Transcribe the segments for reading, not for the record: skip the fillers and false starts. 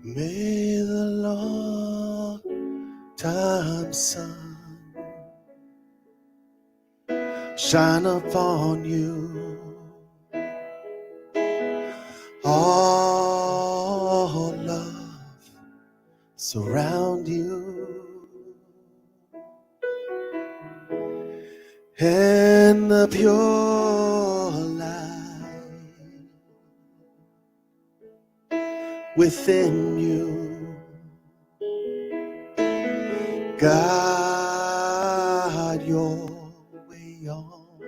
May the long time sun shine upon you. All love surround you, and the pure light within you guide your way on.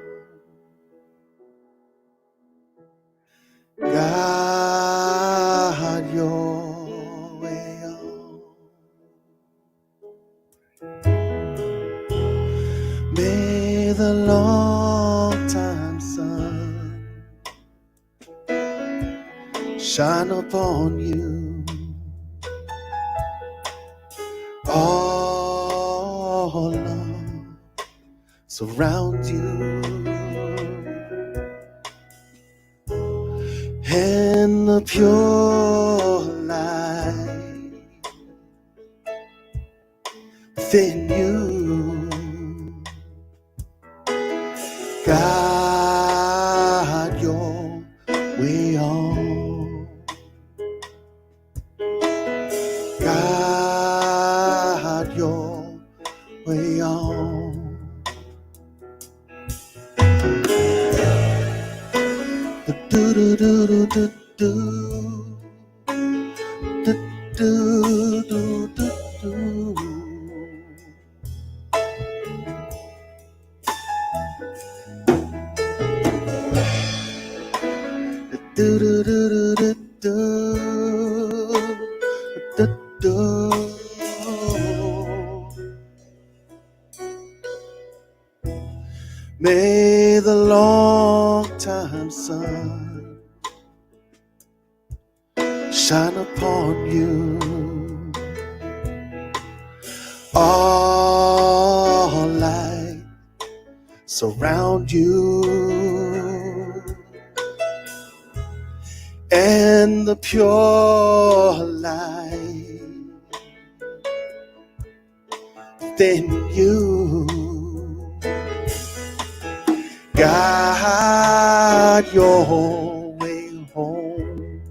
Guide your way on. May the long time sun shine upon you. All love surround you, and the pure light within you guide your way on. Guide your way on. Do do do do do do do do do do do. Do do do do do do do. May the long time sun shine upon you. All light surround you, and the pure light within you guide your way home.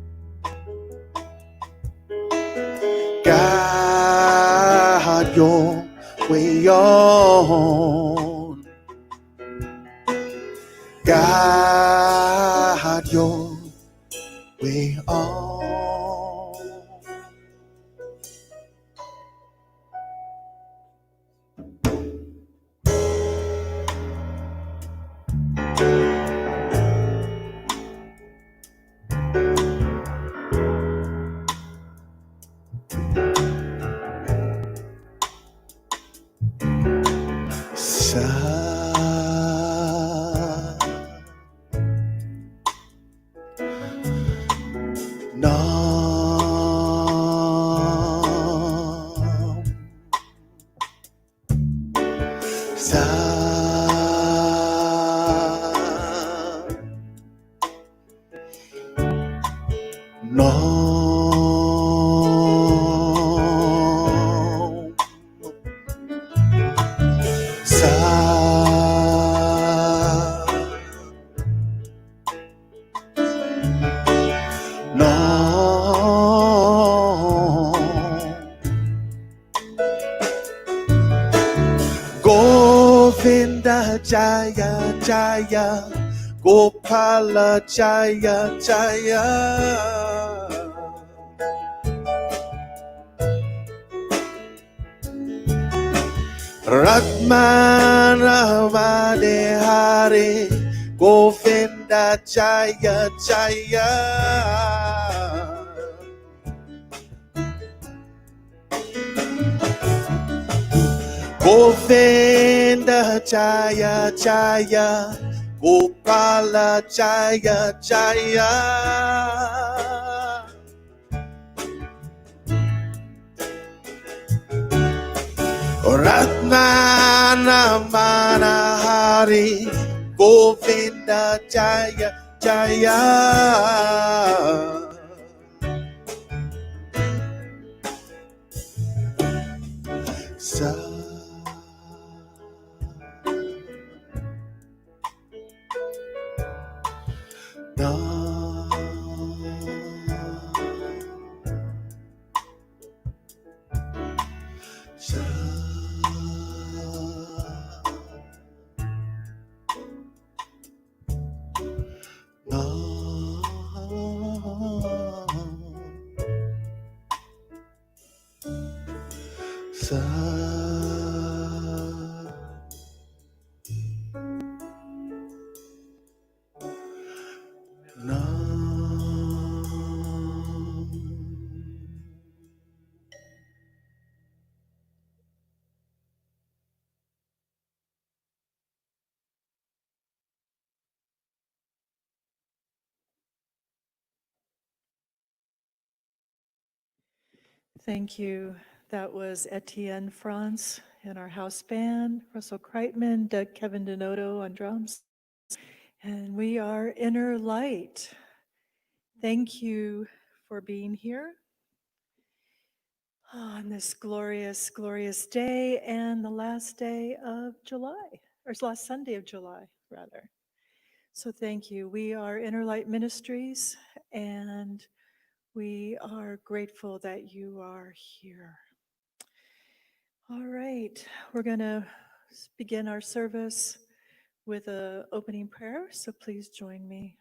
Guide your way on. Guide your way on. Govinda Jaya Jaya Gopala Jaya Jaya Ratmana Vade Hare Govinda Jaya Jaya Govinda Jaya Jaya Gopala Jaya Jaya Ratnana Manahari Govinda Jaya Jaya Sa Na Sa Na Sa Na Thank you. That was Etienne France in our house band, Russell Kreitman, Kevin Denoto on drums. And we are Inner Light. Thank you for being here on this glorious, glorious day and the last day of July, or last Sunday of July, rather. So thank you. We are Inner Light Ministries, and we are grateful that you are here. All right, we're going to begin our service with an opening prayer, so please join me.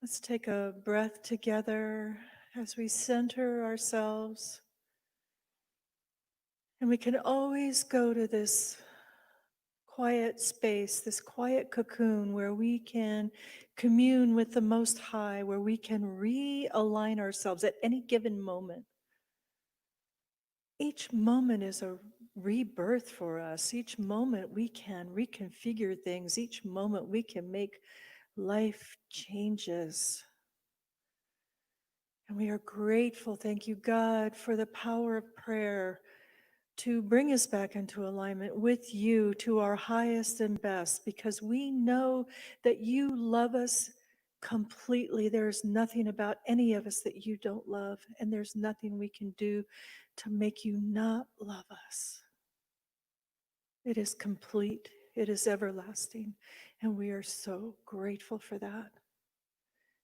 Let's take a breath together as we center ourselves. And we can always go to this quiet space, this quiet cocoon where we can commune with the Most High, where we can realign ourselves at any given moment. Each moment is a rebirth for us. Each moment we can reconfigure things. Each moment we can make life changes. And we are grateful, thank you, God, for the power of prayer to bring us back into alignment with you to our highest and best, because we know that you love us completely. There's nothing about any of us that you don't love, and there's nothing we can do to make you not love us. It is complete, it is everlasting, and we are so grateful for that.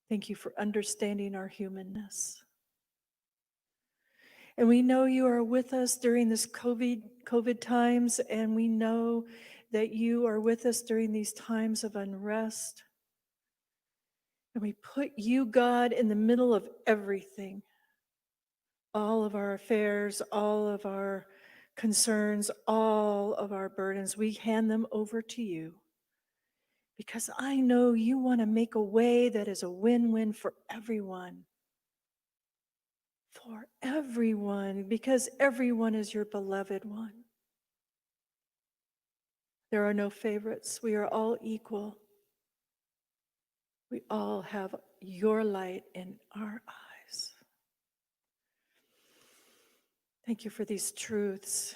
Thank you for understanding our humanness. And we know you are with us during this COVID times, and we know that you are with us during these times of unrest. And we put you, God, in the middle of everything. All of our affairs, all of our concerns, all of our burdens, we hand them over to you. Because I know you want to make a way that is a win-win for everyone. For everyone, because everyone is your beloved one. There are no favorites. We are all equal. We all have your light in our eyes. Thank you for these truths.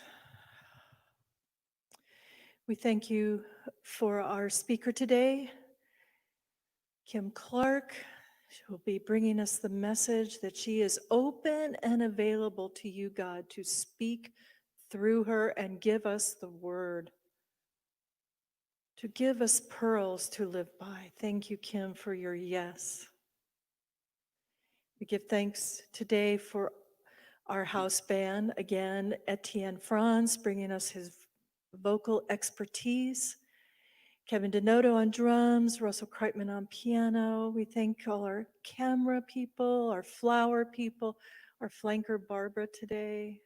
We thank you for our speaker today, Kim Clark. She will be bringing us the message that she is open and available to you, God, to speak through her and give us the word, to give us pearls to live by. Thank you, Kim, for your yes. We give thanks today for our house band, again, Etienne France, bringing us his vocal expertise. Kevin Denoto on drums, Russell Kreitman on piano. We thank all our camera people, our flower people, our flanker Barbara today,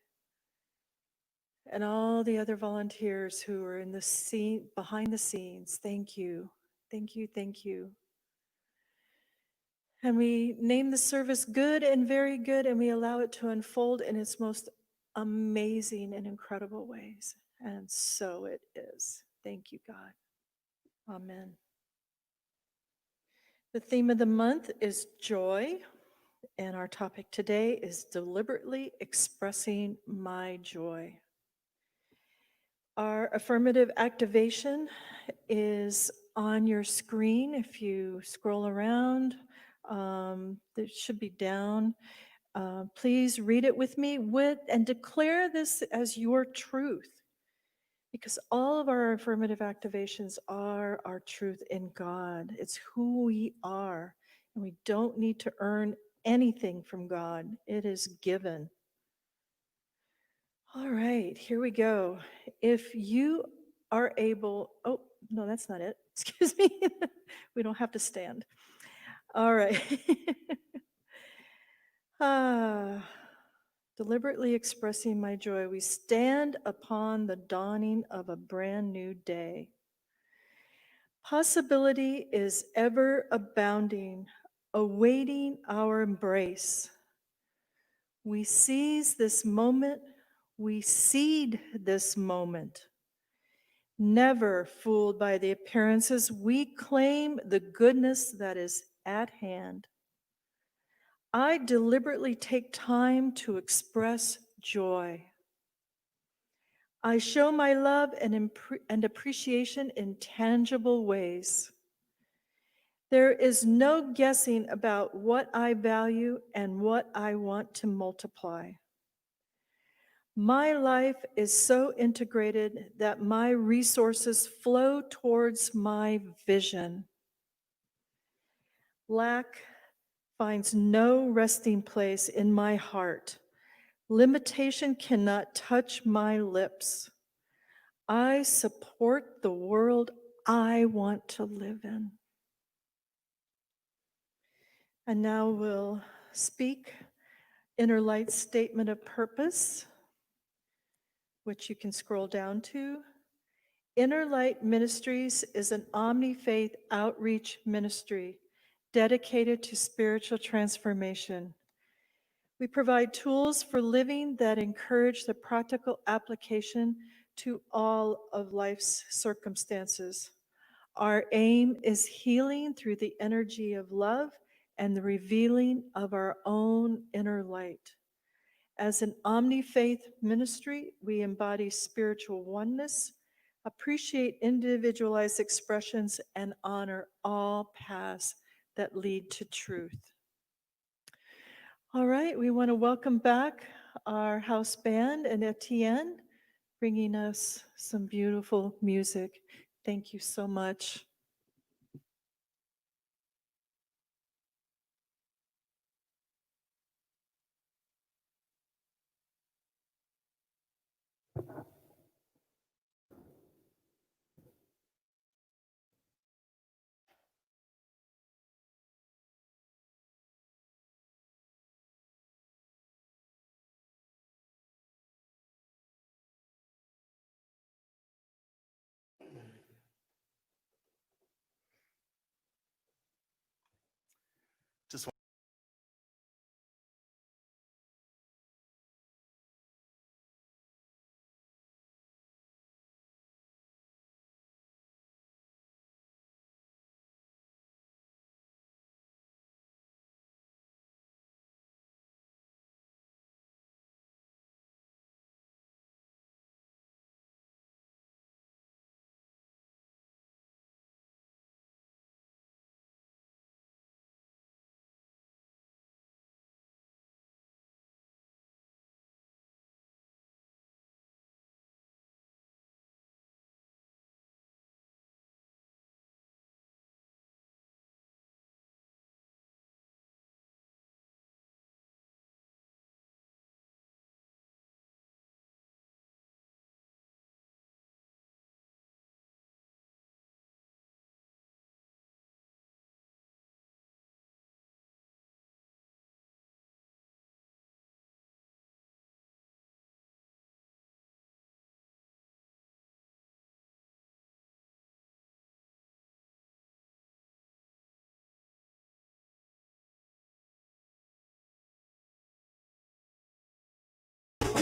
and all the other volunteers who are in the scene, behind the scenes. Thank you, thank you, thank you. And we name the service good and very good, and we allow it to unfold in its most amazing and incredible ways. And so it is. Thank you, God. Amen. The theme of the month is joy, and our topic today is deliberately expressing my joy. Our affirmative activation is on your screen. If you scroll around, it should be down. Please read it with me and declare this as your truth, because all of our affirmative activations are our truth in God. It's who we are, and we don't need to earn anything from God. It is given. All right, here we go. If you are able, oh, no, that's not it. Excuse me. We don't have to stand. All right. Deliberately expressing my joy, we stand upon the dawning of a brand new day. Possibility is ever abounding, awaiting our embrace. We seize this moment, we seed this moment. Never fooled by the appearances, we claim the goodness that is at hand. I deliberately take time to express joy. I show my love and appreciation in tangible ways. There is no guessing about what I value and what I want to multiply. My life is so integrated that my resources flow towards my vision. Lack finds no resting place in my heart. Limitation cannot touch my lips. I support the world I want to live in. And now we'll speak Inner Light's statement of purpose, which you can scroll down to. Inner Light Ministries is an omni-faith outreach ministry dedicated to spiritual transformation. We provide tools for living that encourage the practical application to all of life's circumstances. Our aim is healing through the energy of love and the revealing of our own inner light. As an omni-faith ministry, we embody spiritual oneness, appreciate individualized expressions, and honor all paths that lead to truth. All right, we want to welcome back our house band and Etienne, bringing us some beautiful music. Thank you so much. Just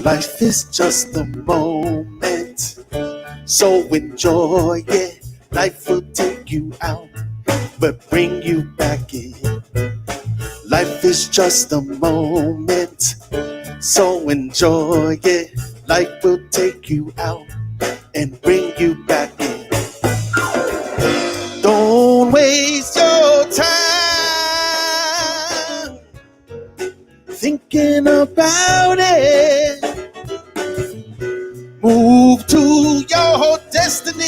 life is just a moment, so enjoy it. Life will take you out, but bring you back in. Life is just a moment, so enjoy it. Life will take you out and bring you back in. Don't waste your time thinking about it. Move to your destiny.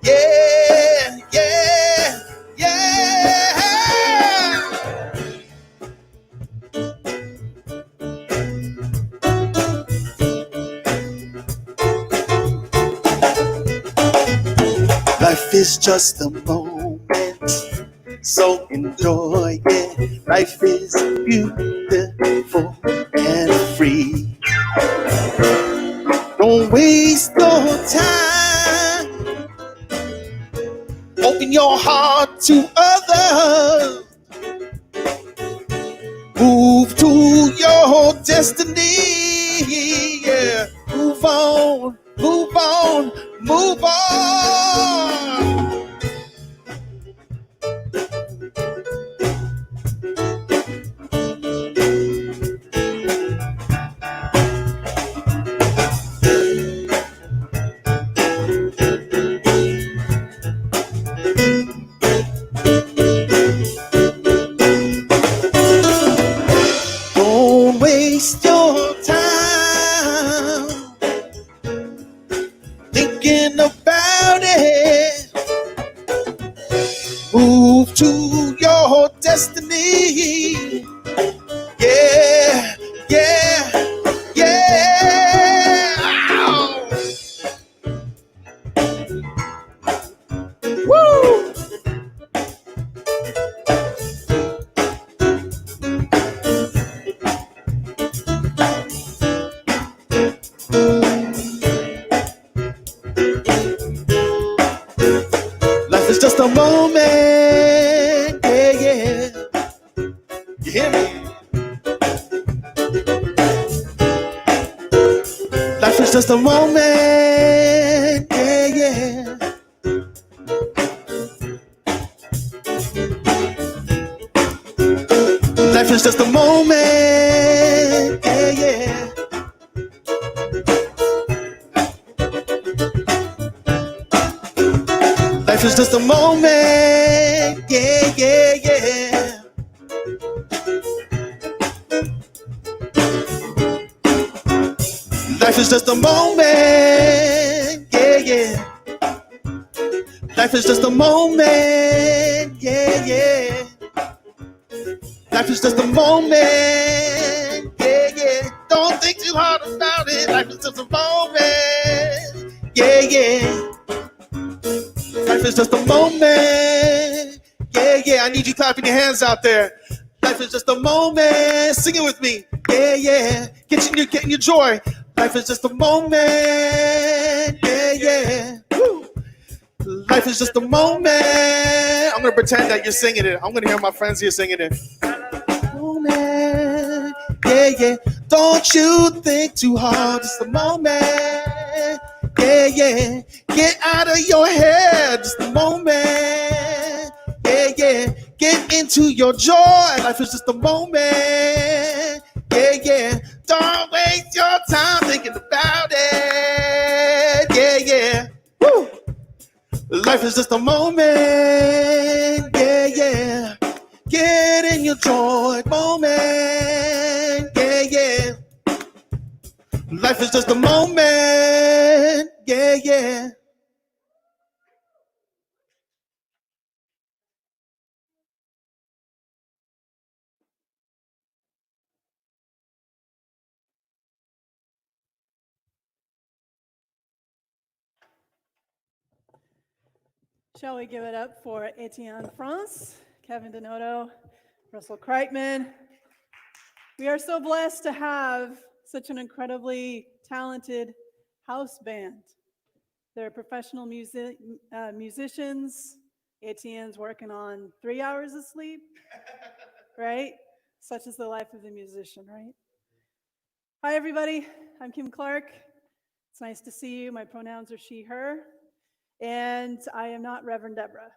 Yeah, yeah, yeah. Life is just a moment, so enjoy it. Life is beautiful and free. Don't waste your time. Open your heart to others. Move to your destiny. Yeah. Move on, move on, move on. Don't waste your time thinking about it. Move to your destiny. Yeah, yeah, yeah. Ow. Woo! Life is just a moment. Yeah, yeah. You hear me? Life is just a moment. Yeah, yeah. Life is just a moment. Yeah, yeah. Life is just a moment. Yeah, yeah, yeah. Life is just a moment. Yeah, yeah. Life is just a moment. Yeah, yeah. Life is just a moment. Yeah, yeah. Don't think too hard about it. Life is just a moment. Yeah, yeah. Life is just a moment. Yeah, yeah. I need you clapping your hands out there. Life is just a moment. Sing it with me. Yeah, yeah. Getting your joy. Life is just a moment. Yeah, yeah. Woo. Life is just a moment. I'm gonna pretend that you're singing it. I'm gonna hear my friends here singing it. Moment. Yeah, yeah. Don't you think too hard. Just a moment. Yeah, yeah. Get out of your head. Just a moment. Yeah, yeah. Get into your joy. Life is just a moment. Yeah, yeah. Don't waste your time thinking about it. Yeah, yeah. Woo. Life is just a moment. Yeah, yeah. Get in your joy moment. Yeah, yeah. Life is just a moment. Yeah, yeah. Shall we give it up for Etienne France, Kevin Denoto, Russell Kreitman? We are so blessed to have such an incredibly talented house band. They're professional musicians. Etienne's working on 3 hours of sleep, right? Such is the life of the musician, right? Hi, everybody. I'm Kim Clark. It's nice to see you. My pronouns are she, her. And I am not Reverend Deborah.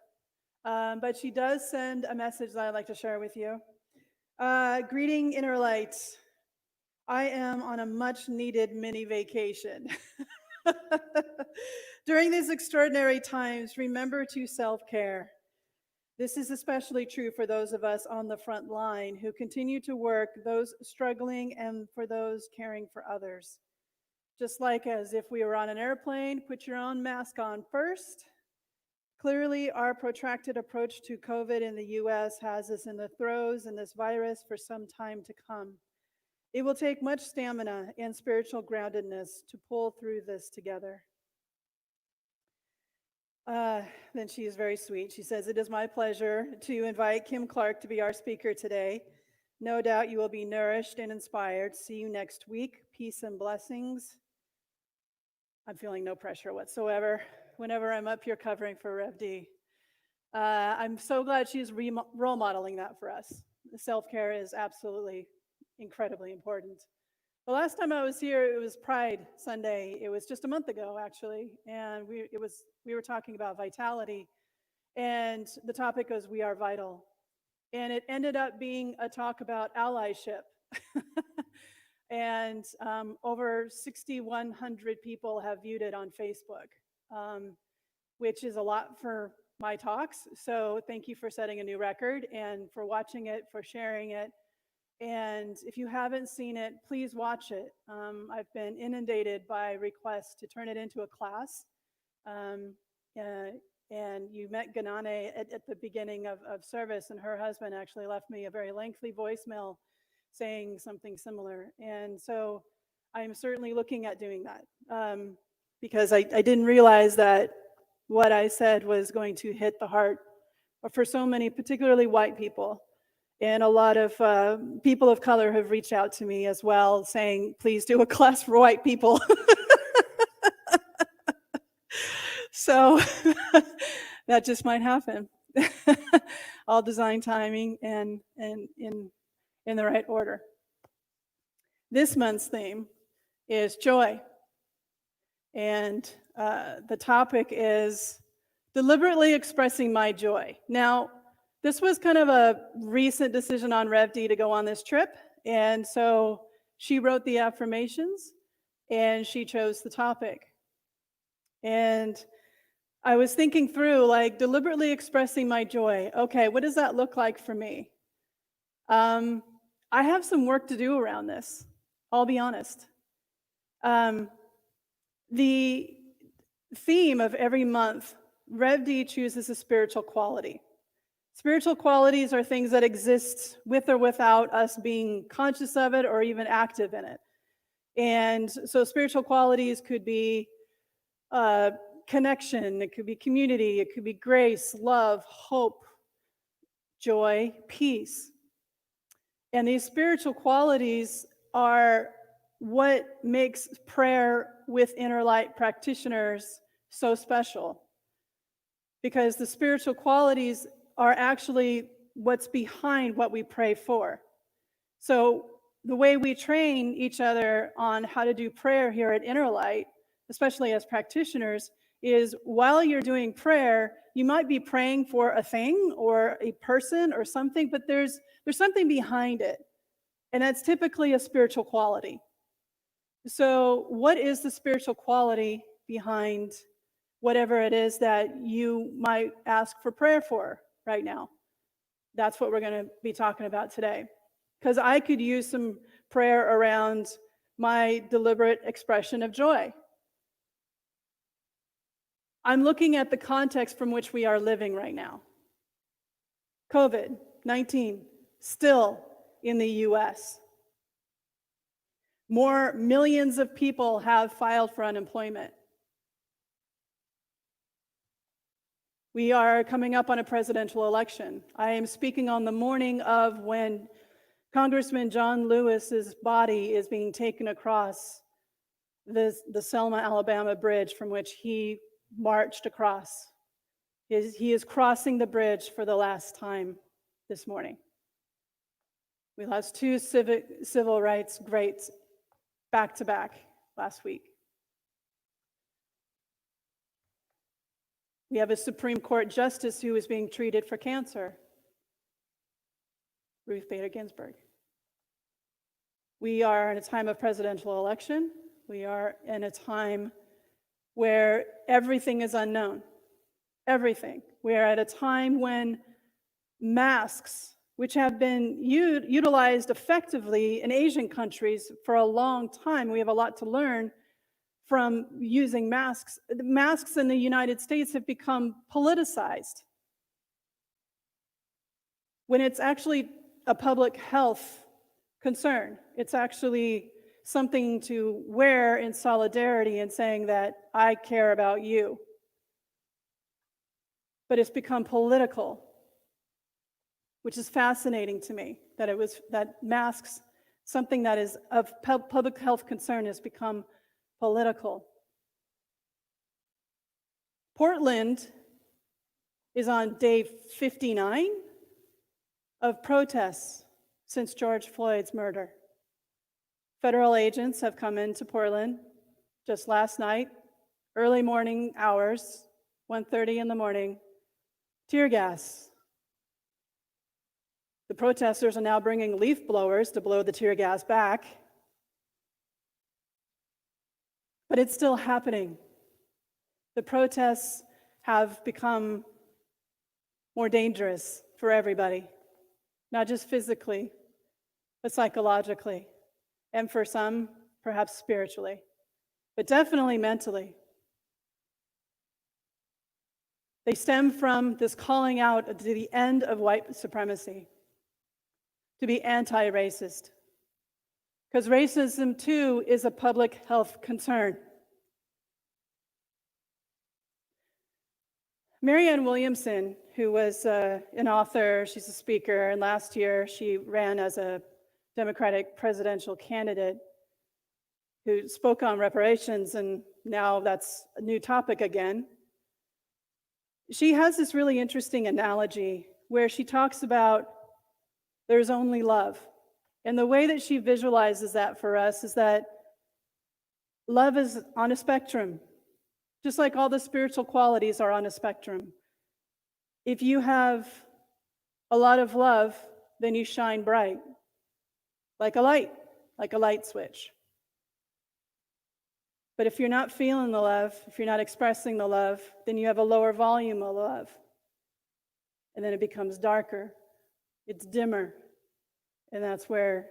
But she does send a message that I'd like to share with you. Greeting, Inner Light. I am on a much needed mini vacation. During these extraordinary times, remember to self-care. This is especially true for those of us on the front line who continue to work, those struggling, and for those caring for others. Just like as if we were on an airplane, put your own mask on first. Clearly, our protracted approach to COVID in the US has us in the throes in this virus for some time to come. It will take much stamina and spiritual groundedness to pull through this together. Then she is very sweet. She says, "It is my pleasure to invite Kim Clark to be our speaker today. No doubt you will be nourished and inspired. See you next week. Peace and blessings." I'm feeling no pressure whatsoever whenever I'm up here covering for Rev D. I'm so glad she's role modeling that for us. Self-care is absolutely incredibly important. The last time I was here, it was Pride Sunday. It was just a month ago, actually, and we were talking about vitality, and the topic was "We Are Vital," and it ended up being a talk about allyship. And over 6,100 people have viewed it on Facebook, which is a lot for my talks. So thank you for setting a new record and for watching it, for sharing it. And if you haven't seen it, please watch it. I've been inundated by requests to turn it into a class. And you met Ganane at the beginning of service, and her husband actually left me a very lengthy voicemail saying something similar. And so I'm certainly looking at doing that because I didn't realize that what I said was going to hit the heart for so many, particularly white people. And a lot of people of color have reached out to me as well saying, please do a class for white people. So that just might happen. All design timing and in the right order. This month's theme is joy. And the topic is deliberately expressing my joy. Now, this was kind of a recent decision on Rev D to go on this trip. And so she wrote the affirmations and she chose the topic. And I was thinking through, like, deliberately expressing my joy. Okay, what does that look like for me? I have some work to do around this, I'll be honest. The theme of every month, Rev D chooses a spiritual quality. Spiritual qualities are things that exist with or without us being conscious of it or even active in it. And so spiritual qualities could be connection, it could be community, it could be grace, love, hope, joy, peace. And these spiritual qualities are what makes prayer with Inner Light practitioners so special. Because the spiritual qualities are actually what's behind what we pray for. So the way we train each other on how to do prayer here at Inner Light, especially as practitioners, is while you're doing prayer, you might be praying for a thing or a person or something, but there's something behind it. And that's typically a spiritual quality. So what is the spiritual quality behind whatever it is that you might ask for prayer for right now? That's what we're going to be talking about today. Because I could use some prayer around my deliberate expression of joy. I'm looking at the context from which we are living right now. COVID-19, still in the US. More millions of people have filed for unemployment. We are coming up on a presidential election. I am speaking on the morning of when Congressman John Lewis's body is being taken across the Selma, Alabama bridge from which he marched across. He is crossing the bridge for the last time this morning. We lost two civil rights greats back to back last week. We have a Supreme Court justice who is being treated for cancer, Ruth Bader Ginsburg. We are in a time of presidential election. We are in a time where everything is unknown. Everything. We are at a time when masks, which have been utilized effectively in Asian countries for a long time, we have a lot to learn from using masks. Masks in the United States have become politicized, when it's actually a public health concern. It's actually something to wear in solidarity and saying that I care about you. But it's become political, which is fascinating to me, that masks, something that is of public health concern, has become political. Portland is on day 59 of protests since George Floyd's murder. Federal agents have come into Portland just last night, early morning hours, 1:30 in the morning, tear gas. The protesters are now bringing leaf blowers to blow the tear gas back. But it's still happening. The protests have become more dangerous for everybody, not just physically, but psychologically, and for some, perhaps spiritually, but definitely mentally. They stem from this calling out to the end of white supremacy, to be anti-racist. Because racism, too, is a public health concern. Marianne Williamson, who was an author, she's a speaker, and last year she ran as a Democratic presidential candidate who spoke on reparations, and now that's a new topic again. She has this really interesting analogy where she talks about there's only love. And the way that she visualizes that for us is that love is on a spectrum, just like all the spiritual qualities are on a spectrum. If you have a lot of love, then you shine bright, like a light switch. But if you're not feeling the love, if you're not expressing the love, then you have a lower volume of love. And then it becomes darker, it's dimmer. And that's where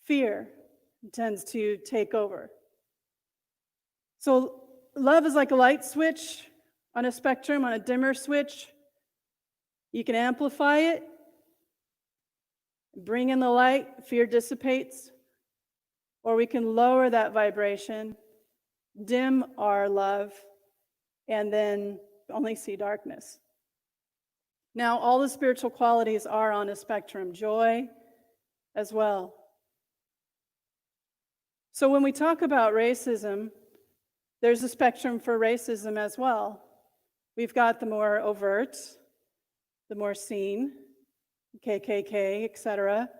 fear tends to take over. So love is like a light switch on a spectrum, on a dimmer switch. You can amplify it, bring in the light, fear dissipates, or we can lower that vibration, dim our love, and then only see darkness. Now, all the spiritual qualities are on a spectrum, joy as well. So when we talk about racism, there's a spectrum for racism as well. We've got the more overt, the more seen, KKK, etc.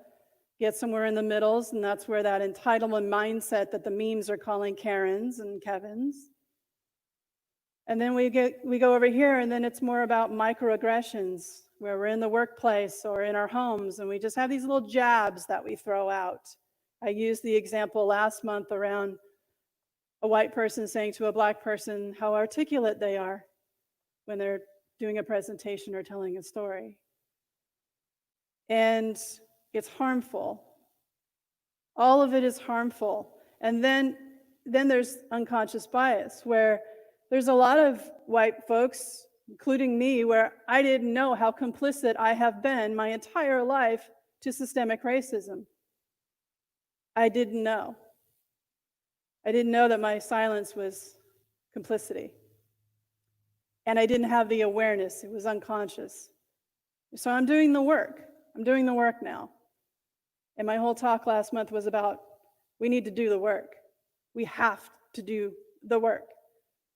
Get somewhere in the middles, and that's where that entitlement mindset that the memes are calling Karens and Kevins. And then we go over here, and then it's more about microaggressions, where we're in the workplace or in our homes, and we just have these little jabs that we throw out. I used the example last month around a white person saying to a black person how articulate they are when they're doing a presentation or telling a story. And it's harmful. All of it is harmful. And then there's unconscious bias, where there's a lot of white folks, including me, where I didn't know how complicit I have been my entire life to systemic racism. I didn't know. I didn't know that my silence was complicity. And I didn't have the awareness. It was unconscious. So I'm doing the work. I'm doing the work now. And my whole talk last month was about, we need to do the work. We have to do the work.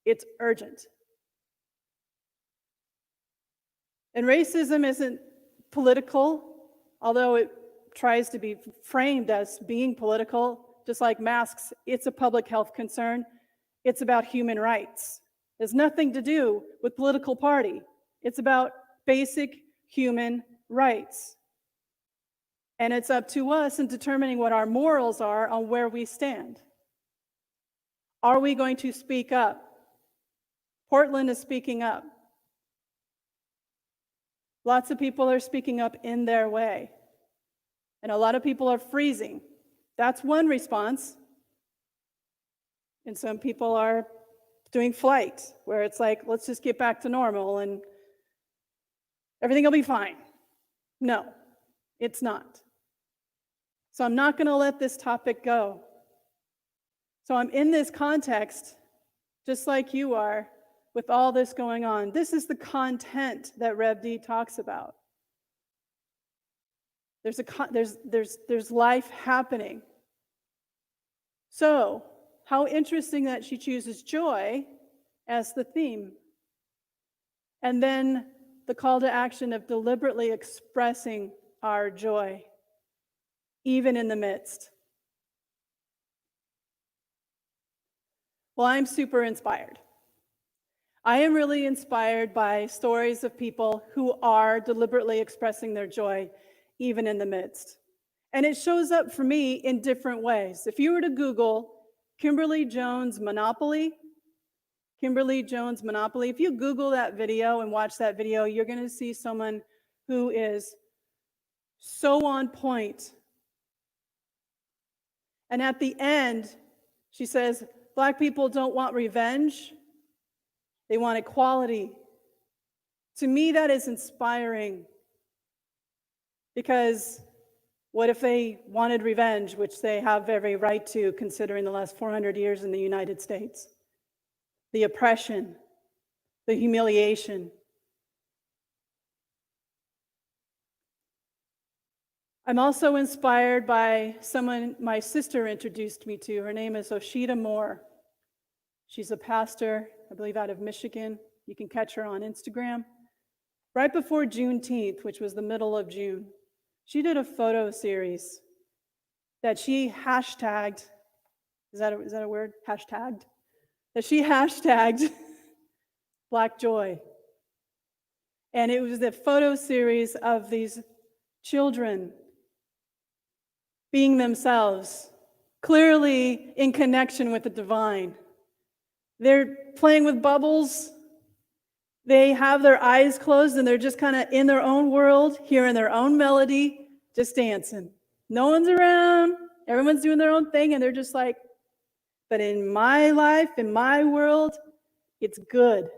It's urgent. And racism isn't political, although it tries to be framed as being political, just like masks. It's a public health concern. It's about human rights. It has nothing to do with political party. It's about basic human rights. And it's up to us in determining what our morals are on where we stand. Are we going to speak up Portland is speaking up. Lots of people are speaking up in their way. And a lot of people are freezing. That's one response. And some people are doing flight, where it's like, let's just get back to normal and everything will be fine. No, it's not. So I'm not going to let this topic go. So I'm in this context, just like you are, with all this going on. This is the content that Rev D talks about. There's life happening. So, how interesting that she chooses joy as the theme. And then the call to action of deliberately expressing our joy, even in the midst. Well, I'm super inspired. I am really inspired by stories of people who are deliberately expressing their joy, even in the midst. And it shows up for me in different ways. If you were to Google Kimberly Jones Monopoly, if you Google that video and watch that video, you're going to see someone who is so on point. And at the end, she says, Black people don't want revenge. They want equality. To me, that is inspiring. Because what if they wanted revenge, which they have every right to, considering the last 400 years in the United States? The oppression, the humiliation. I'm also inspired by someone my sister introduced me to. Her name is Oshita Moore. She's a pastor, I believe, out of Michigan. You can catch her on Instagram. Right before Juneteenth, which was the middle of June, she did a photo series that she hashtagged. Is that a word? Hashtagged? That she hashtagged Black Joy. And it was the photo series of these children being themselves, clearly in connection with the divine. They're playing with bubbles. They have their eyes closed and they're just kind of in their own world, hearing their own melody, just dancing. No one's around. Everyone's doing their own thing and they're just like, but in my life, in my world, it's good.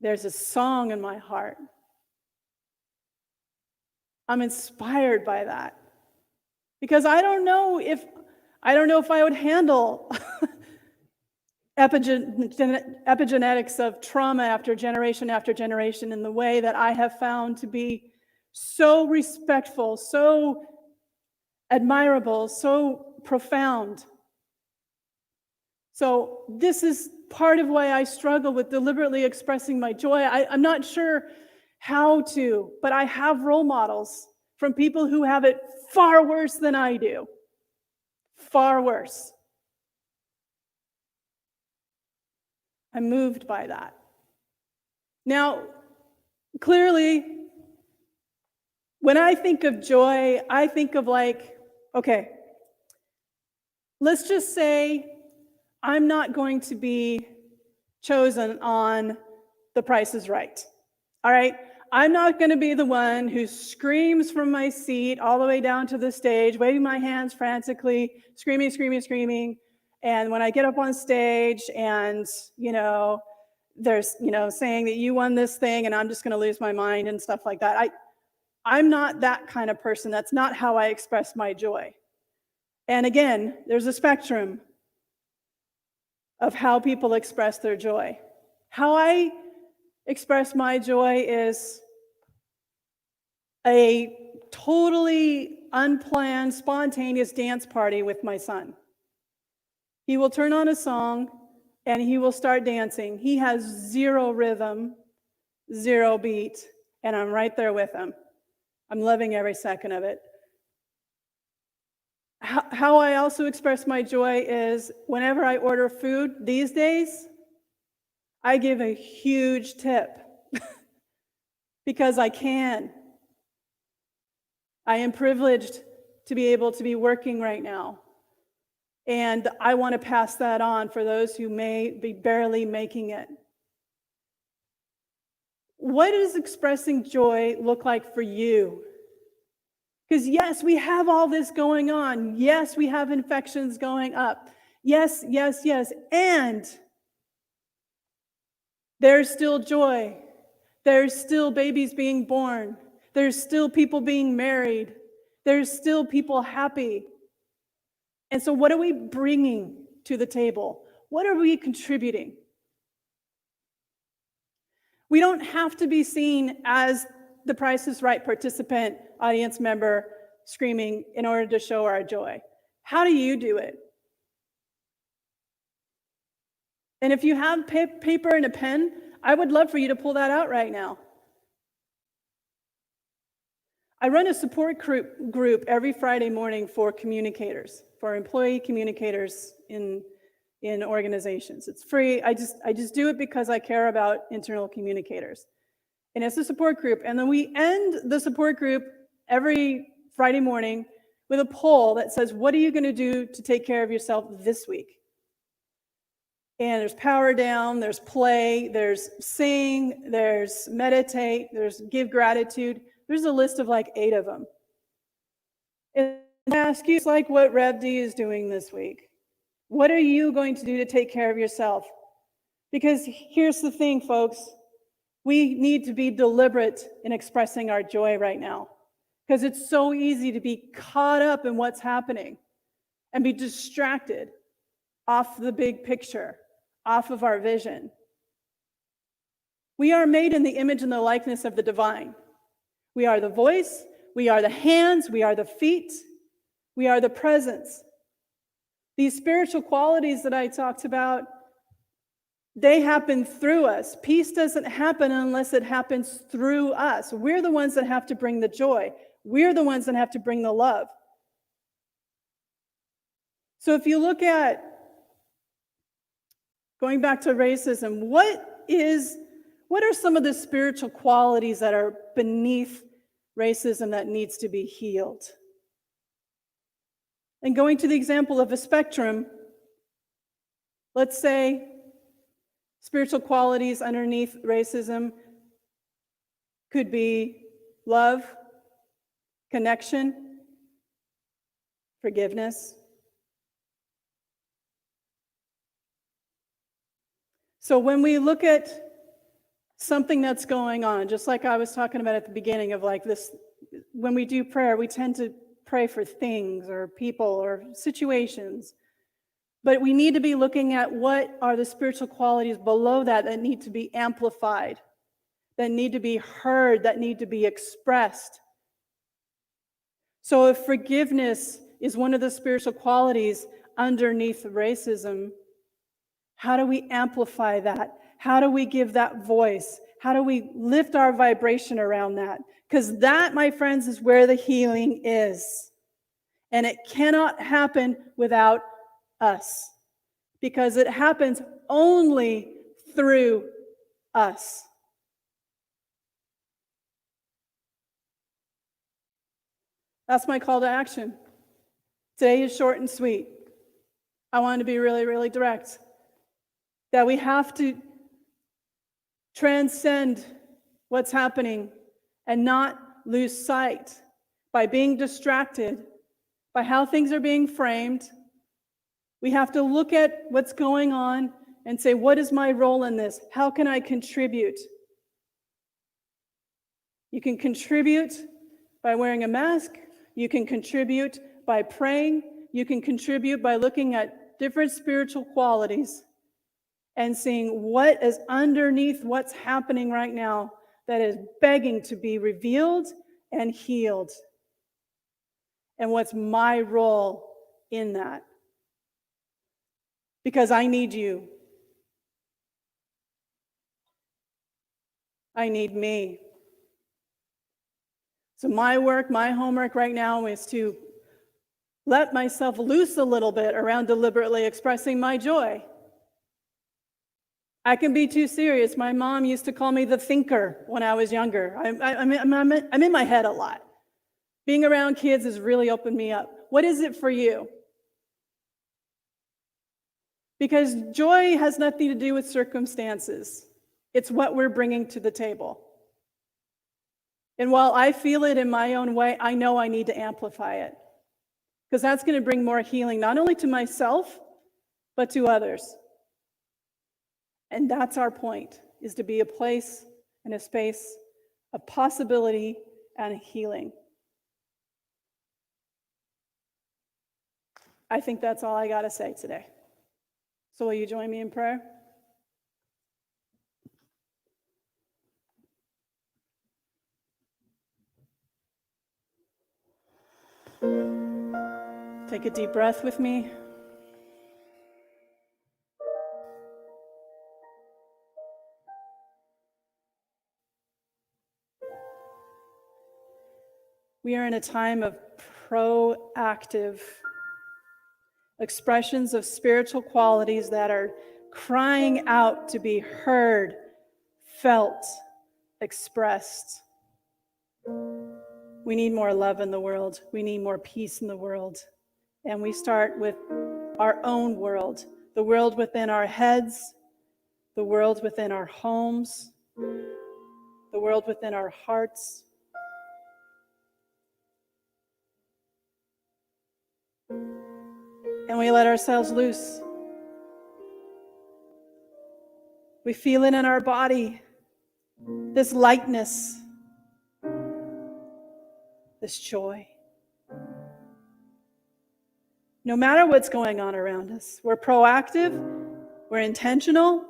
There's a song in my heart. I'm inspired by that. Because I don't know if I would handle epigenetics of trauma after generation in the way that I have found to be so respectful, so admirable, so profound. So this is part of why I struggle with deliberately expressing my joy. I'm not sure how to, but I have role models from people who have it far worse than I do. Far worse. I'm moved by that. Now, clearly, when I think of joy, I think of like, okay, let's just say I'm not going to be chosen on The Price is Right. All right? I'm not going to be the one who screams from my seat all the way down to the stage, waving my hands frantically, screaming. And when I get up on stage and, there's, saying that you won this thing and I'm just going to lose my mind and stuff like that. I'm not that kind of person. That's not how I express my joy. And again, there's a spectrum of how people express their joy. How I express my joy is a totally unplanned, spontaneous dance party with my son. He will turn on a song and he will start dancing. He has zero rhythm, zero beat, and I'm right there with him. I'm loving every second of it. How I also express my joy is whenever I order food these days, I give a huge tip because I can. I am privileged to be able to be working right now. And I want to pass that on for those who may be barely making it. What does expressing joy look like for you? Because yes, we have all this going on. Yes, we have infections going up. Yes, yes, yes. And there's still joy. There's still babies being born. There's still people being married. There's still people happy. And so what are we bringing to the table? What are we contributing? We don't have to be seen as the Price is Right participant, audience member, screaming in order to show our joy. How do you do it? And if you have paper and a pen, I would love for you to pull that out right now. I run a support group every Friday morning for communicators, for employee communicators in organizations. It's free. I just do it because I care about internal communicators. And it's a support group. And then we end the support group every Friday morning with a poll that says, what are you going to do to take care of yourself this week? And there's power down, there's play, there's sing, there's meditate, there's give gratitude. There's a list of like 8 of them. And I ask you, it's like what Rev D is doing this week. What are you going to do to take care of yourself? Because here's the thing, folks. We need to be deliberate in expressing our joy right now. Because it's so easy to be caught up in what's happening and be distracted off the big picture, off of our vision. We are made in the image and the likeness of the divine. We are the voice, we are the hands, we are the feet, we are the presence. These spiritual qualities that I talked about, they happen through us. Peace doesn't happen unless it happens through us. We're the ones that have to bring the joy. We're the ones that have to bring the love. So if you look at, going back to racism, what are some of the spiritual qualities that are beneath racism that needs to be healed? And going to the example of a spectrum, let's say spiritual qualities underneath racism could be love, connection, forgiveness. So when we look at something that's going on, just like I was talking about at the beginning of like this, when we do prayer, we tend to pray for things or people or situations. But we need to be looking at what are the spiritual qualities below that need to be amplified, that need to be heard, that need to be expressed. So if forgiveness is one of the spiritual qualities underneath racism, how do we amplify that? How do we give that voice? How do we lift our vibration around that? Because that, my friends, is where the healing is. And it cannot happen without us. Because it happens only through us. That's my call to action. Today is short and sweet. I want to be really, really direct. That we have to transcend what's happening and not lose sight by being distracted by how things are being framed. We have to look at what's going on and say, what is my role in this? How can I contribute? You can contribute by wearing a mask. You can contribute by praying. You can contribute by looking at different spiritual qualities and seeing what is underneath what's happening right now that is begging to be revealed and healed. And what's my role in that? Because I need you. I need me. So my work, my homework right now is to let myself loose a little bit around deliberately expressing my joy. I can be too serious. My mom used to call me the thinker when I was younger. I'm in my head a lot. Being around kids has really opened me up. What is it for you? Because joy has nothing to do with circumstances. It's what we're bringing to the table. And while I feel it in my own way, I know I need to amplify it, because that's going to bring more healing, not only to myself, but to others. And that's our point, is to be a place and a space of possibility and healing. I think that's all I got to say today. So will you join me in prayer? Take a deep breath with me. We are in a time of proactive expressions of spiritual qualities that are crying out to be heard, felt, expressed. We need more love in the world. We need more peace in the world. And we start with our own world, the world within our heads, the world within our homes, the world within our hearts. And we let ourselves loose. We feel it in our body, this lightness, this joy. No matter what's going on around us, we're proactive, we're intentional,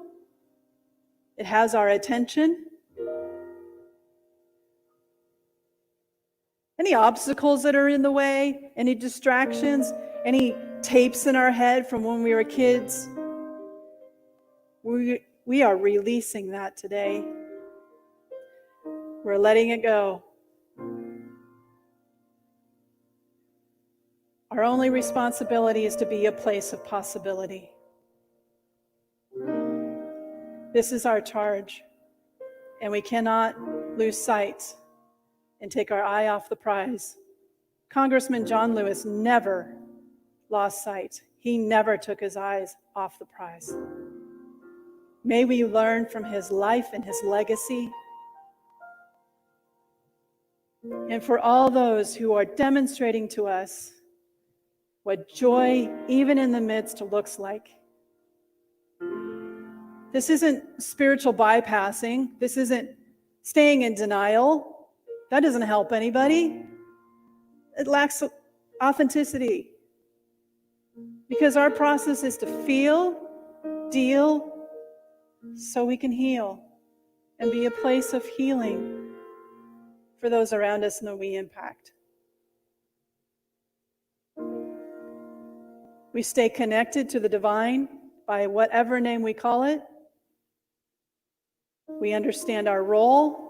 it has our attention. Any obstacles that are in the way, any distractions, any tapes in our head from when we were kids, we are releasing that today. We're letting it go. Our only responsibility is to be a place of possibility. This is our charge, and we cannot lose sight and take our eye off the prize. Congressman John Lewis never lost sight. He never took his eyes off the prize. May we learn from his life and his legacy. And for all those who are demonstrating to us what joy, even in the midst, looks like. This isn't spiritual bypassing. This isn't staying in denial. That doesn't help anybody. It lacks authenticity. Because our process is to feel, deal, so we can heal and be a place of healing for those around us and that we impact. We stay connected to the divine by whatever name we call it. We understand our role.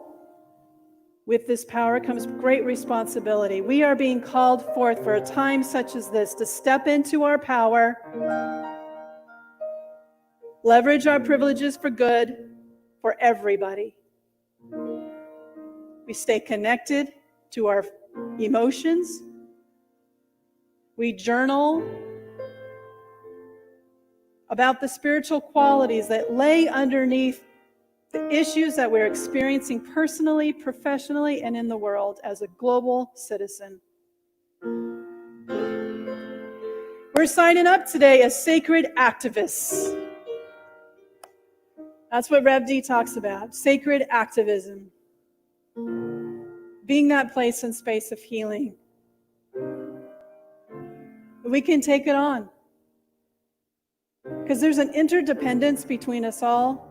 With this power comes great responsibility. We are being called forth for a time such as this to step into our power, leverage our privileges for good for everybody. We stay connected to our emotions. We journal about the spiritual qualities that lay underneath the issues that we're experiencing personally, professionally, and in the world as a global citizen. We're signing up today as sacred activists. That's what Rev D talks about, sacred activism. Being that place and space of healing. We can take it on. Because there's an interdependence between us all.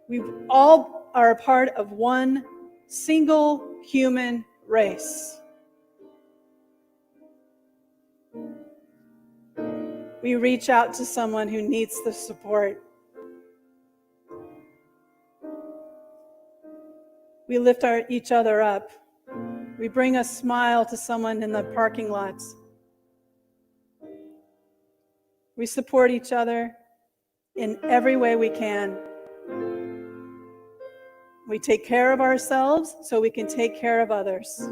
We all are a part of one single human race. We reach out to someone who needs the support. We lift each other up. We bring a smile to someone in the parking lots. We support each other in every way we can. We take care of ourselves so we can take care of others.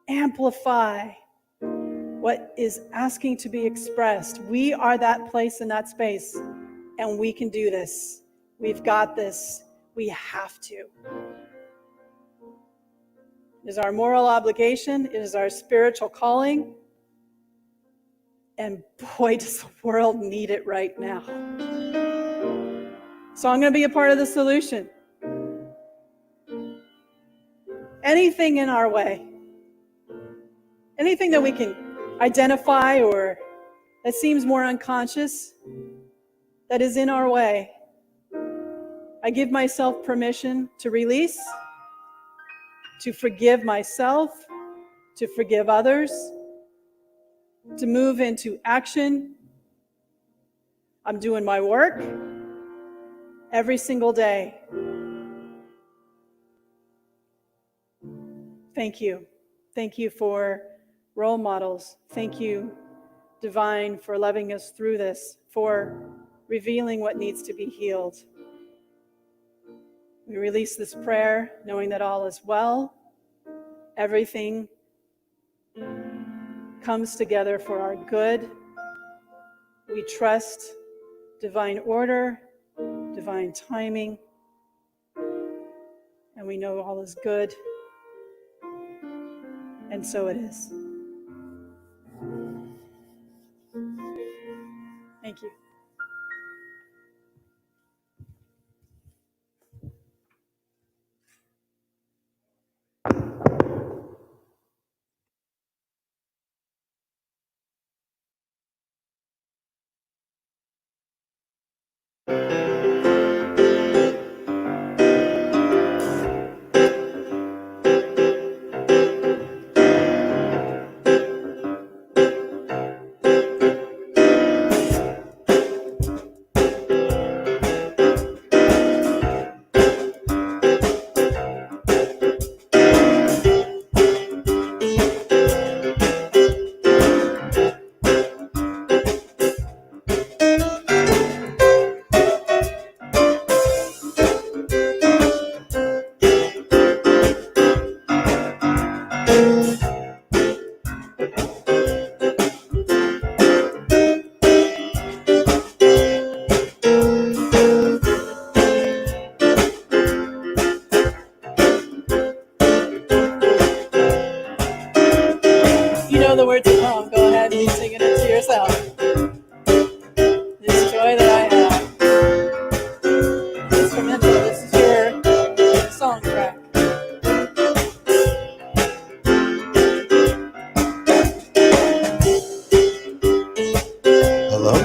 Amplify what is asking to be expressed. We are that place and that space, and we can do this. We've got this. We have to. It is our moral obligation. It is our spiritual calling. And boy, does the world need it right now. So I'm going to be a part of the solution. Anything in our way, anything that we can identify or that seems more unconscious, that is in our way, I give myself permission to release, to forgive myself, to forgive others, to move into action. I'm doing my work every single day. Thank you. Thank you for role models. Thank you, Divine, for loving us through this, for revealing what needs to be healed. We release this prayer knowing that all is well. Everything comes together for our good. We trust divine order, divine timing, and we know all is good. And so it is. Thank you. You know the words of the poem. Go ahead and be singing it to yourself. This joy that I have. Instrumental. This is your song track. Hello?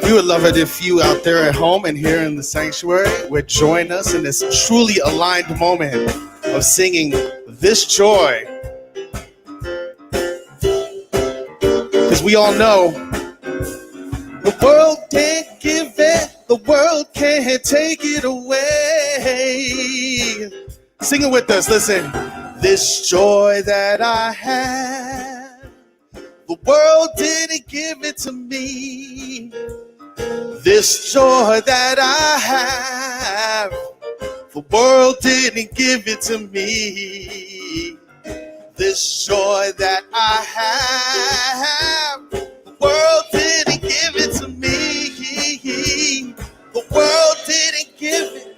We would love it if you out there at home and here in the sanctuary would join us in this truly aligned moment of singing this joy. Because we all know the world can't give it, the world can't take it away. Sing it with us, listen. This joy that I have, the world didn't give it to me. This joy that I have, the world didn't give it to me. This joy that I have, the world didn't give it to me. The world didn't give it.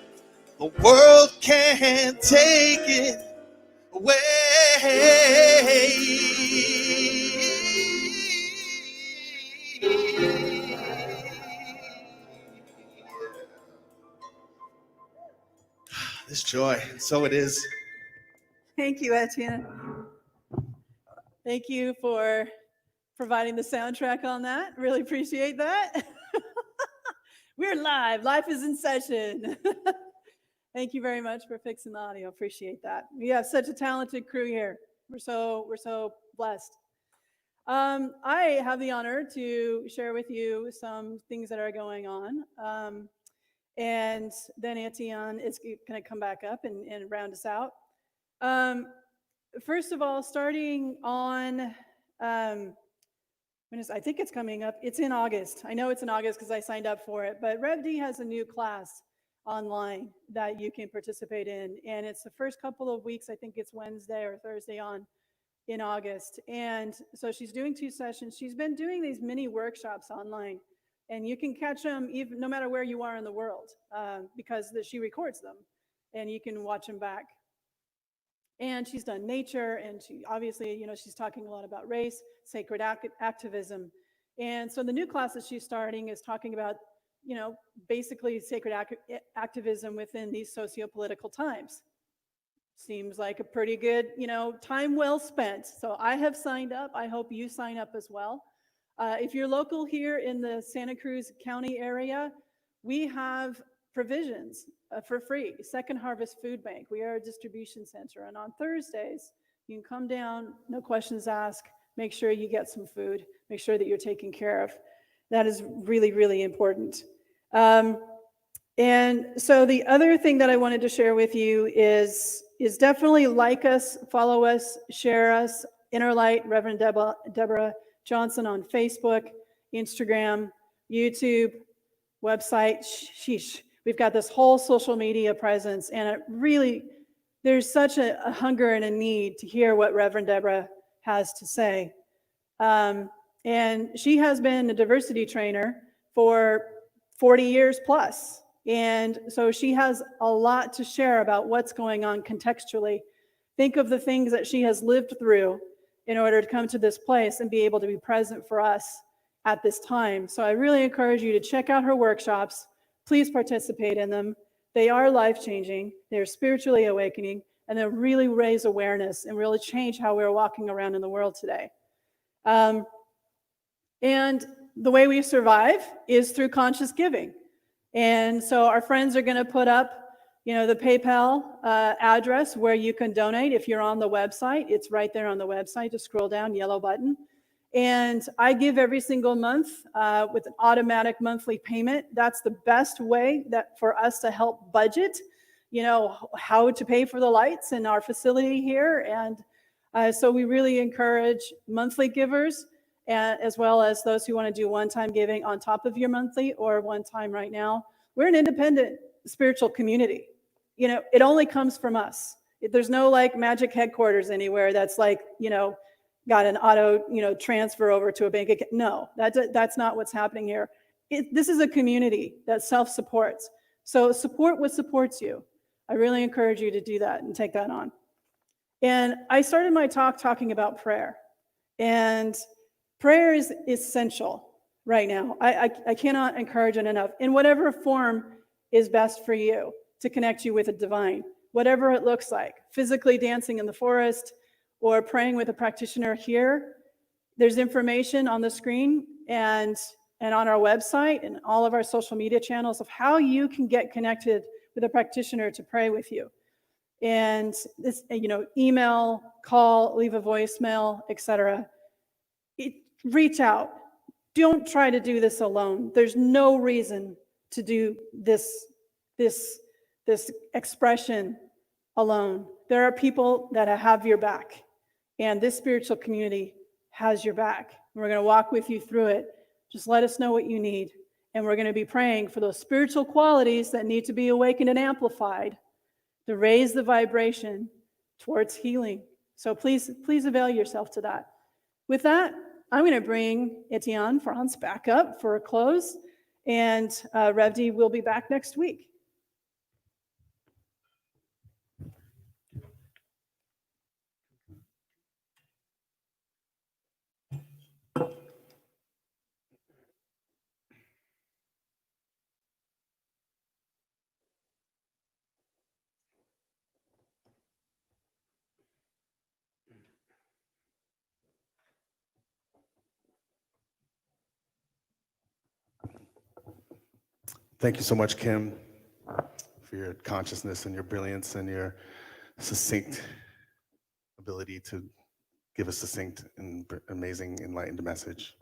The world can't take it away. This joy, so it is. Thank you, Etienne. Thank you for providing the soundtrack on that. Really appreciate that. We're live. Life is in session. Thank you very much for fixing the audio. Appreciate that. We have such a talented crew here. We're so blessed. I have the honor to share with you some things that are going on. And then Etienne is going to come back up and round us out. First of all, starting on, I think it's coming up. It's in August. I know it's in August because I signed up for it. But Rev D has a new class online that you can participate in. And it's the first couple of weeks. I think it's Wednesday or Thursday on in August. And so she's doing 2 sessions. She's been doing these mini workshops online, and you can catch them even no matter where you are in the world, because she records them and you can watch them back. And she's done nature, and she obviously, she's talking a lot about race, sacred activism. And so the new class that she's starting is talking about, basically sacred activism within these socio-political times. Seems like a pretty good, time well spent. So I have signed up. I hope you sign up as well. If you're local here in the Santa Cruz County area, we have provisions for free. Second Harvest Food Bank. We are a distribution center. And on Thursdays, you can come down, no questions asked. Make sure you get some food. Make sure that you're taken care of. That is really, really important. And so the other thing that I wanted to share with you is definitely like us, follow us, share us. Inner Light, Reverend Deborah Johnson on Facebook, Instagram, YouTube, website. Sheesh. We've got this whole social media presence, and it really, there's such a hunger and a need to hear what Reverend Deborah has to say. And she has been a diversity trainer for 40 years plus. And so she has a lot to share about what's going on contextually. Think of the things that she has lived through in order to come to this place and be able to be present for us at this time. So I really encourage you to check out her workshops. Please participate in them. They are life-changing. They're spiritually awakening, and they really raise awareness and really change how we're walking around in the world today. And the way we survive is through conscious giving. And so our friends are going to put up, the PayPal address where you can donate. If you're on the website, it's right there on the website. Just scroll down, yellow button. And I give every single month with an automatic monthly payment. That's the best way that for us to help budget, how to pay for the lights in our facility here. And so we really encourage monthly givers, as well as those who want to do one-time giving on top of your monthly or one-time right now. We're an independent spiritual community. It only comes from us. There's no like magic headquarters anywhere that's like, got an auto, transfer over to a bank account. No, that's not what's happening here. This is a community that self-supports. So support what supports you. I really encourage you to do that and take that on. And I started my talk talking about prayer. And prayer is essential right now. I cannot encourage it enough. In whatever form is best for you to connect you with the divine, whatever it looks like, physically dancing in the forest or praying with a practitioner here. There's information on the screen and on our website and all of our social media channels of how you can get connected with a practitioner to pray with you. And this, email, call, leave a voicemail, etc. Reach out. Don't try to do this alone. There's no reason to do this expression alone. There are people that have your back, and this spiritual community has your back. We're going to walk with you through it. Just let us know what you need, and we're going to be praying for those spiritual qualities that need to be awakened and amplified to raise the vibration towards healing. So please avail yourself to that. With that, I'm going to bring Etienne Franz back up for a close, and Revdi will be back next week. Thank you so much, Kim, for your consciousness and your brilliance and your succinct ability to give a succinct and amazing, enlightened message.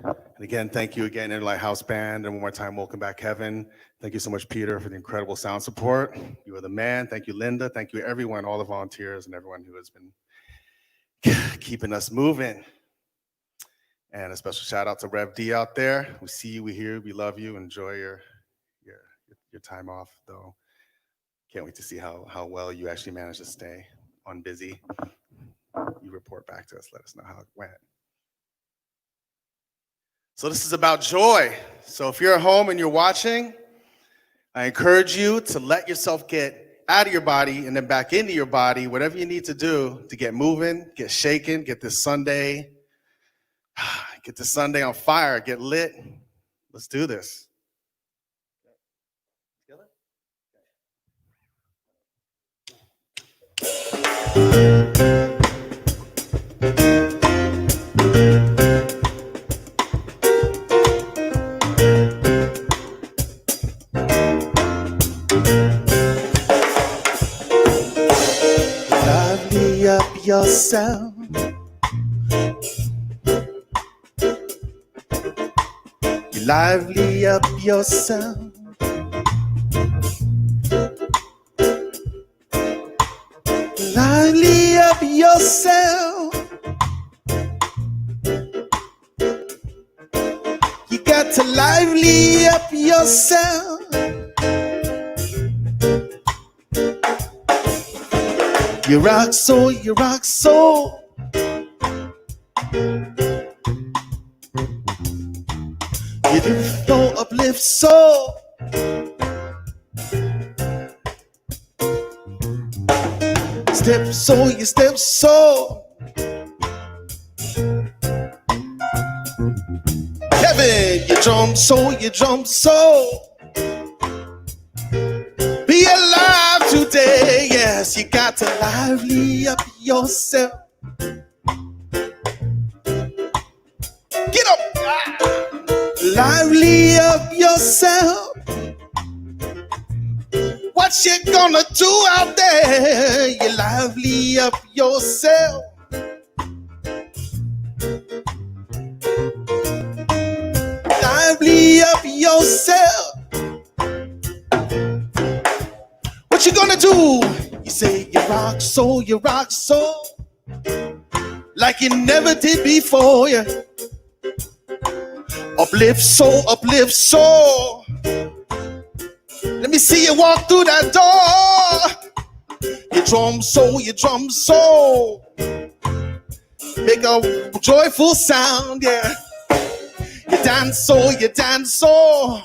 And again, thank you again, Inner Light House Band. And one more time, welcome back, Kevin. Thank you so much, Peter, for the incredible sound support. You are the man. Thank you, Linda. Thank you, everyone, all the volunteers and everyone who has been keeping us moving. And a special shout out to Rev D out there. We see you, we hear you, we love you. Enjoy your time off, though. Can't wait to see how well you actually manage to stay on busy. You report back to us. Let us know how it went. So this is about joy. So if you're at home and you're watching, I encourage you to let yourself get out of your body and then back into your body, whatever you need to do to get moving, get shaken, get this Sunday on fire, get lit. Let's do this. Lively up yourself. You lively up yourself. Lively up yourself. You got to lively up yourself. You rock so, you rock so. You do so uplift so. Step so, you step so. Kevin, you jump so, you jump so. Be alive today, yes, you got to lively up yourself. Get up, lively up yourself. What you gonna do out there? You lively up yourself. Lively up yourself. What you gonna do? You say you rock so, like you never did before. Yeah. Uplift so. Let me see you walk through that door. You drum so. Make a joyful sound, yeah. You dance so.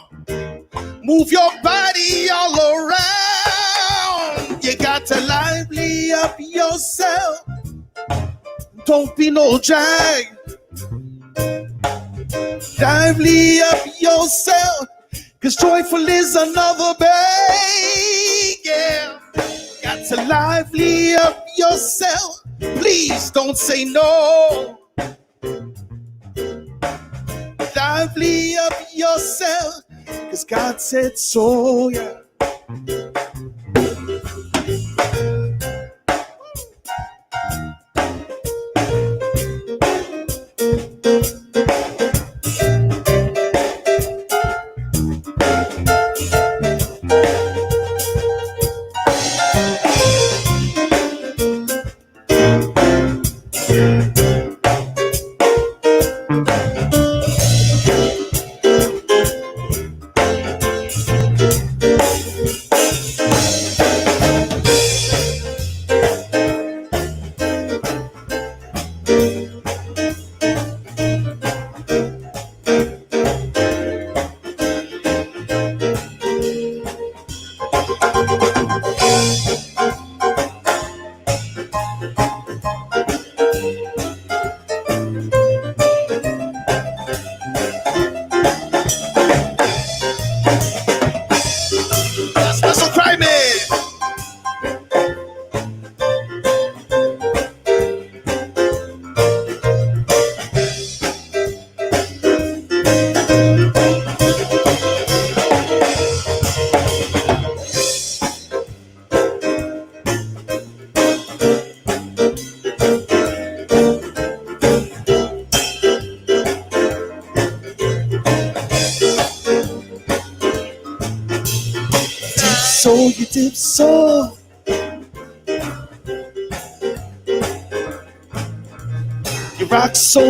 Move your body all around. You got to lively up yourself. Don't be no drag. Lively up yourself. 'Cause joyful is another bay, yeah. Got to lively up yourself. Please don't say no. Lively up yourself. 'Cause God said so, yeah. So you dip so. You rock so.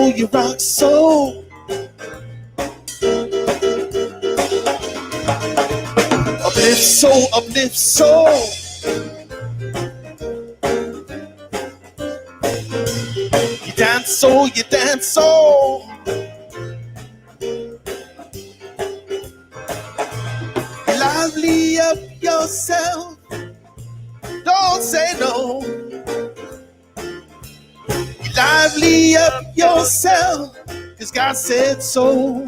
Uplift so. dance, so you dance, so. Lively up yourself. Don't say no. Lively up yourself, 'cause God said so.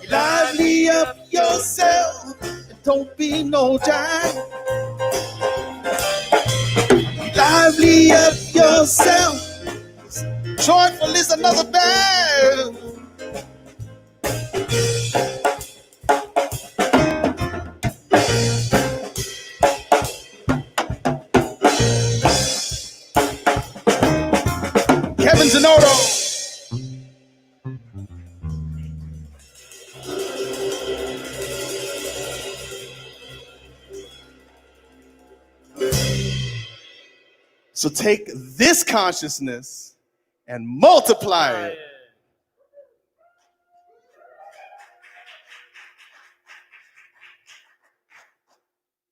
Lively up yourself, and don't be no giant. Lively up yourself. Joyful is another band. Kevin Zanotto. So take this consciousness and multiply it